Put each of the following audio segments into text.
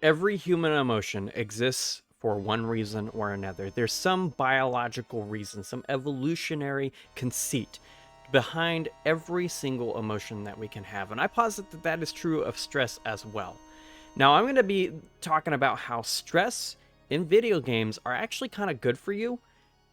Every human emotion exists for one reason or another. There's some biological reason, some evolutionary conceit behind every single emotion that we can have. And I posit that that is true of stress as well. Now, I'm going to be talking about how stress in video games are actually kind of good for you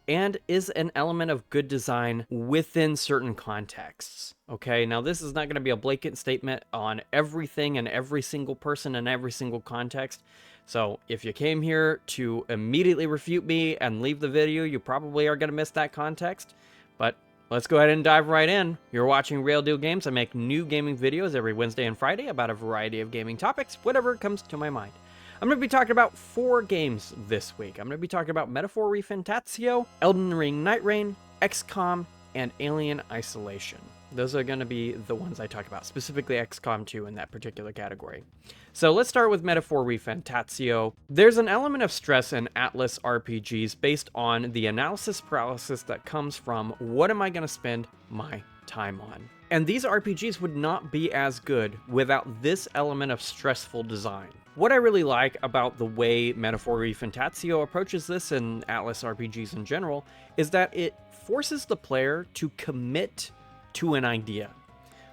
and is an element of good design within certain contexts. Okay, now this is not going to be a blanket statement on everything and every single person in every single context. So if you came here to immediately refute me and leave the video, you probably are going to miss that context. But let's go ahead and dive right in. You're watching Rayl Deal Games. I make new gaming videos every Wednesday and Friday about a variety of gaming topics, whatever comes to my mind. I'm going to be talking about 4 games this week. I'm going to be talking about Metaphor Refantatio, Elden Ring Night Rain, XCOM, and Alien Isolation. Those are going to be the ones I talk about, specifically XCOM 2 in that particular category. So let's start with Metaphor Refantatio. There's an element of stress in Atlas RPGs based on the analysis paralysis that comes from what am I going to spend my time on. And these RPGs would not be as good without this element of stressful design. What I really like about the way Metaphor Refantatio approaches this and Atlas RPGs in general is that it forces the player to commit to an idea,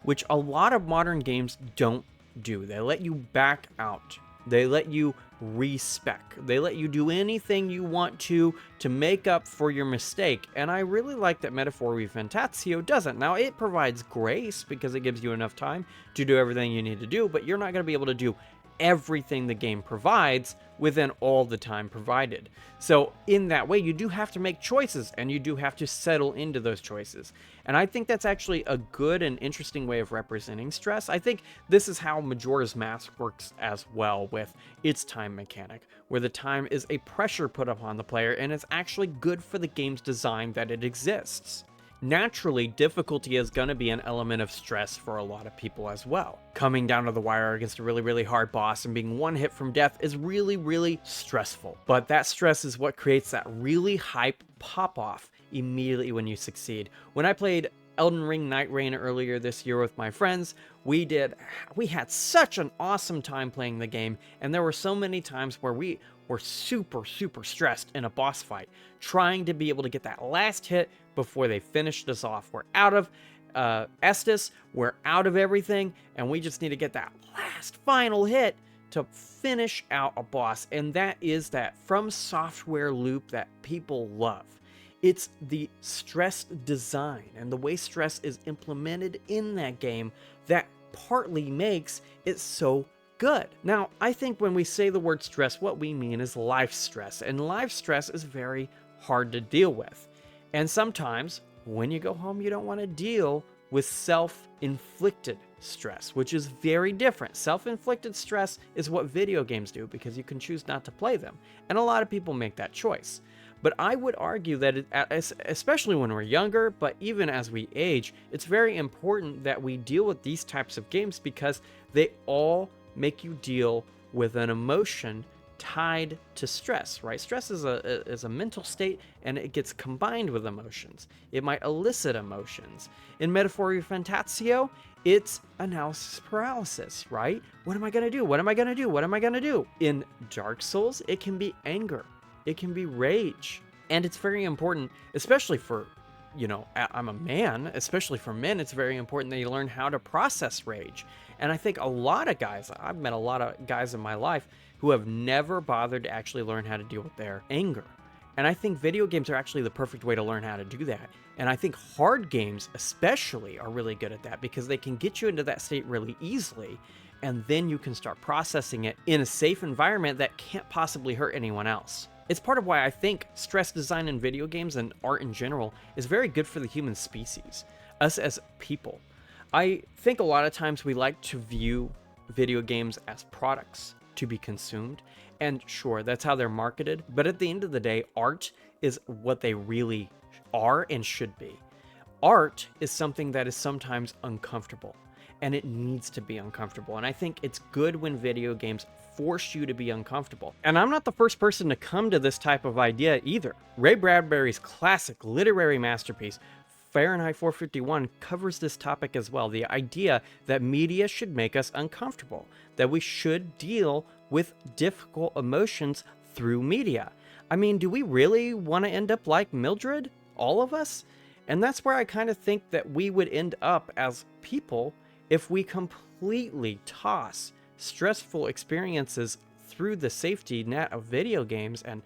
which a lot of modern games don't do. They let you back out. They let you respec. They let you do anything you want to make up for your mistake. And I really like that Metaphor Refantatio doesn't. Now, it provides grace because it gives you enough time to do everything you need to do, but you're not going to be able to do everything the game provides within all the time provided. So in that way, you do have to make choices and you do have to settle into those choices. And I think that's actually a good and interesting way of representing stress. I think this is how Majora's Mask works as well with its time mechanic, where the time is a pressure put upon the player and it's actually good for the game's design that it exists. Naturally, difficulty is going to be an element of stress for a lot of people as well. Coming down to the wire against a really, really hard boss and being one hit from death is really, really stressful. But that stress is what creates that really hype pop-off immediately when you succeed. When I played Elden Ring Night Rain earlier this year with my friends, we had such an awesome time playing the game, and there were so many times where we were super stressed in a boss fight, trying to be able to get that last hit before they finished us off. We're out of Estus, we're out of everything, and we just need to get that last final hit to finish out a boss, and that is that From Software loop that people love. It's the stress design and the way stress is implemented in that game that partly makes it so good. Now, I think when we say the word stress, what we mean is life stress, and life stress is very hard to deal with. And sometimes when you go home, you don't want to deal with self-inflicted stress, which is very different. Self-inflicted stress is what video games do because you can choose not to play them. And a lot of people make that choice. But I would argue that, especially when we're younger, but even as we age, it's very important that we deal with these types of games because they all make you deal with an emotion tied to stress, right? Stress is a mental state and it gets combined with emotions. It might elicit emotions. In Metaphor Refantatio, it's analysis paralysis, right? What am I going to do? What am I going to do? What am I going to do? In Dark Souls, it can be anger. It can be rage. And it's very important, especially for, I'm a man, especially for men, it's very important that you learn how to process rage. And I think a lot of guys, I've met a lot of guys in my life who have never bothered to actually learn how to deal with their anger. And I think video games are actually the perfect way to learn how to do that. And I think hard games especially are really good at that because they can get you into that state really easily. And then you can start processing it in a safe environment that can't possibly hurt anyone else. It's part of why I think stress design in video games and art in general is very good for the human species, us as people. I think a lot of times we like to view video games as products to be consumed, and sure, that's how they're marketed, but at the end of the day, art is what they really are and should be. Art is something that is sometimes uncomfortable, and it needs to be uncomfortable, and I think it's good when video games force you to be uncomfortable. And I'm not the first person to come to this type of idea either. Ray Bradbury's classic literary masterpiece, Fahrenheit 451, covers this topic as well. The idea that media should make us uncomfortable, that we should deal with difficult emotions through media. I mean, do we really want to end up like Mildred? All of us? And that's where I kind of think that we would end up as people if we completely toss stressful experiences through the safety net of video games and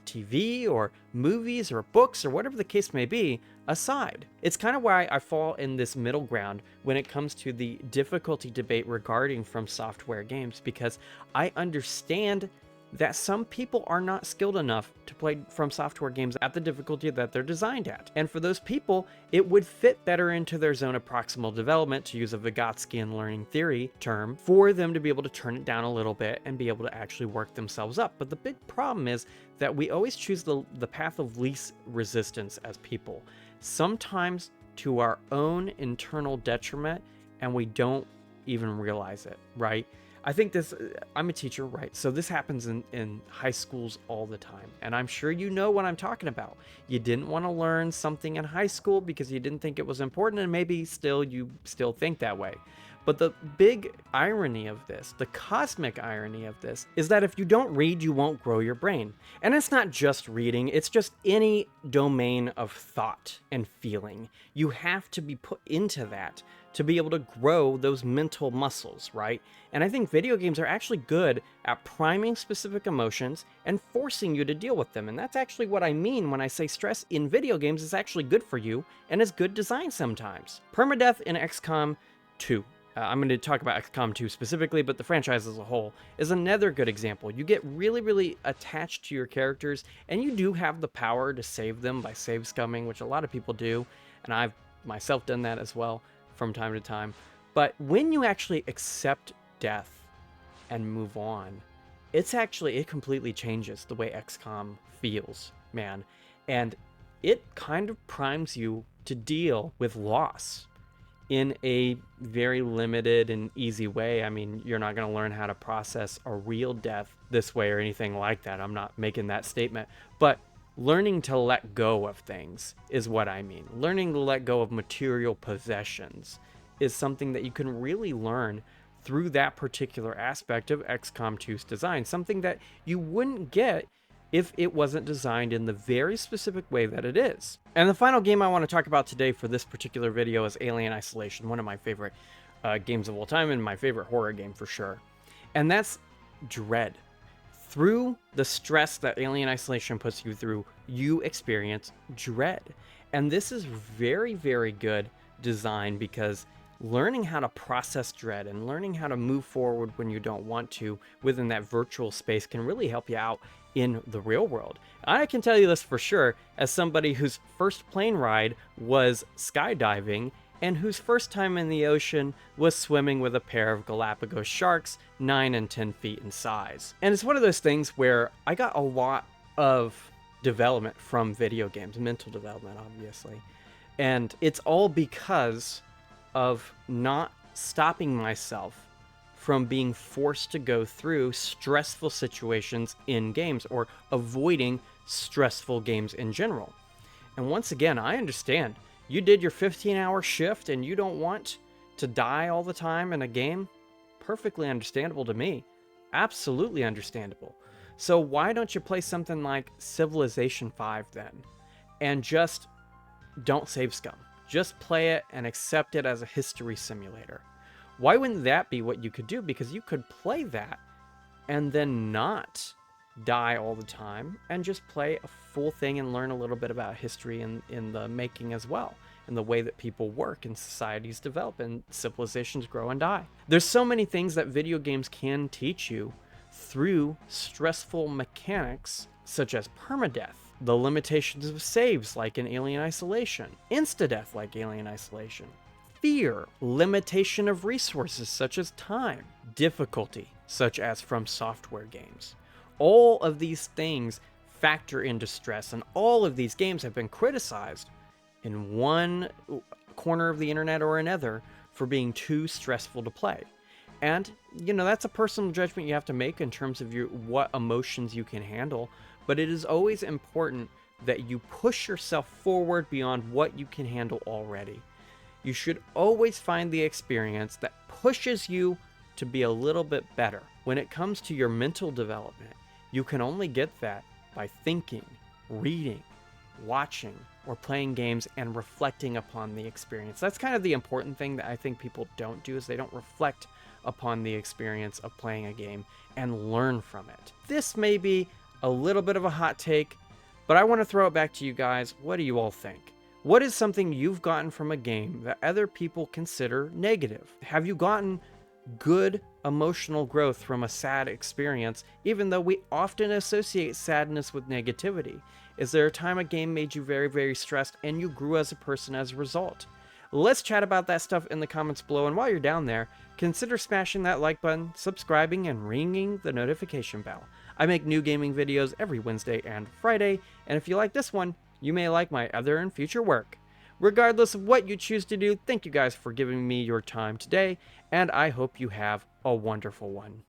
TV or movies or books or whatever the case may be aside. It's kind of why I fall in this middle ground when it comes to the difficulty debate regarding from software games, because I understand that some people are not skilled enough to play from software games at the difficulty that they're designed at. And for those people, it would fit better into their zone of proximal development, to use a Vygotskian learning theory term, for them to be able to turn it down a little bit and be able to actually work themselves up. But the big problem is that we always choose the path of least resistance as people, sometimes to our own internal detriment, and we don't even realize it, right? I think this, I'm a teacher, right? So this happens in high schools all the time. And I'm sure you know what I'm talking about. You didn't want to learn something in high school because you didn't think it was important, and maybe you still think that way. But the big irony of this, the cosmic irony of this, is that if you don't read, you won't grow your brain. And it's not just reading, it's just any domain of thought and feeling. You have to be put into that to be able to grow those mental muscles, right? And I think video games are actually good at priming specific emotions and forcing you to deal with them. And that's actually what I mean when I say stress in video games is actually good for you and is good design sometimes. Permadeath in XCOM 2. I'm going to talk about XCOM 2 specifically, but the franchise as a whole is another good example. You get really, really attached to your characters, and you do have the power to save them by save scumming, which a lot of people do, and I've myself done that as well from time to time. But when you actually accept death and move on, it completely changes the way XCOM feels, man. And it kind of primes you to deal with loss in a very limited and easy way. I mean, you're not going to learn how to process a real death this way or anything like that. I'm not making that statement. But learning to let go of things is what I mean. Learning to let go of material possessions is something that you can really learn through that particular aspect of XCOM 2's design. Something that you wouldn't get if it wasn't designed in the very specific way that it is. And the final game I want to talk about today for this particular video is Alien Isolation, one of my favorite games of all time and my favorite horror game for sure. And that's dread. Through the stress that Alien Isolation puts you through, you experience dread. And this is very, very good design, because learning how to process dread and learning how to move forward when you don't want to within that virtual space can really help you out in the real world. I can tell you this for sure, as somebody whose first plane ride was skydiving and whose first time in the ocean was swimming with a pair of Galapagos sharks 9 and 10 feet in size. And it's one of those things where I got a lot of development from video games, mental development obviously, and it's all because of not stopping myself from being forced to go through stressful situations in games, or avoiding stressful games in general. And once again, I understand you did your 15-hour shift and you don't want to die all the time in a game. Perfectly understandable to me. Absolutely understandable. So why don't you play something like Civilization 5 then, and just don't save scum? Just play it and accept it as a history simulator. Why wouldn't that be what you could do? Because you could play that and then not die all the time and just play a full thing and learn a little bit about history in the making as well, and the way that people work and societies develop and civilizations grow and die. There's so many things that video games can teach you through stressful mechanics, such as permadeath, the limitations of saves like in Alien Isolation, insta-death like Alien Isolation, fear, limitation of resources such as time, difficulty such as from software games. All of these things factor into stress, and all of these games have been criticized in one corner of the internet or another for being too stressful to play. And, you know, that's a personal judgment you have to make in terms of what emotions you can handle, but it is always important that you push yourself forward beyond what you can handle already. You should always find the experience that pushes you to be a little bit better. when it comes to your mental development, you can only get that by thinking, reading, watching, or playing games and reflecting upon the experience. That's kind of the important thing that I think people don't do, is they don't reflect upon the experience of playing a game and learn from it. This may be a little bit of a hot take, but I want to throw it back to you guys. What do you all think? What is something you've gotten from a game that other people consider negative? Have you gotten good emotional growth from a sad experience, even though we often associate sadness with negativity? Is there a time a game made you very, very stressed and you grew as a person as a result? Let's chat about that stuff in the comments below, and while you're down there, consider smashing that like button, subscribing, and ringing the notification bell. I make new gaming videos every Wednesday and Friday, and if you like this one, you may like my other and future work. Regardless of what you choose to do, thank you guys for giving me your time today, and I hope you have a wonderful one.